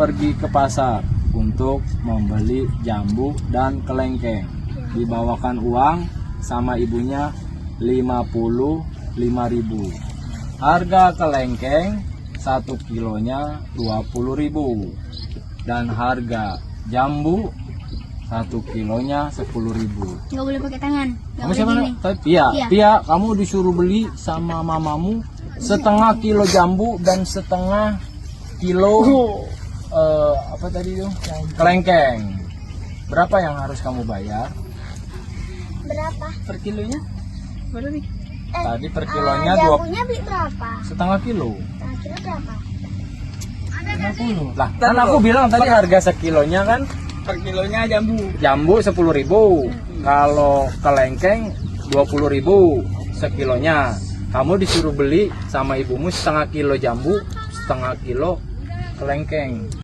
pergi ke pasar untuk membeli jambu dan kelengkeng. Dibawakan uang sama ibunya 55.000. Harga kelengkeng 1 kilonya 20.000 dan harga jambu 1 kilonya 10.000. Nggak boleh pakai tangan. Kamu siapa? Pia, kamu disuruh beli sama mamamu setengah kilo jambu dan setengah kilo apa tadi itu? Kelengkeng. Berapa yang harus kamu bayar? Berapa? Per kilonya? Berapa nih? Tadi per kilonya jambunya beli berapa? setengah kilo. Setengah kilo berapa? 50. Lah, kan aku bilang tadi harga sekilonya kan Per kilonya jambu. jambu 10.000. Kalau kelengkeng 20.000 sekilonya. Kamu disuruh beli sama ibumu setengah kilo jambu, setengah kilo kelengkeng.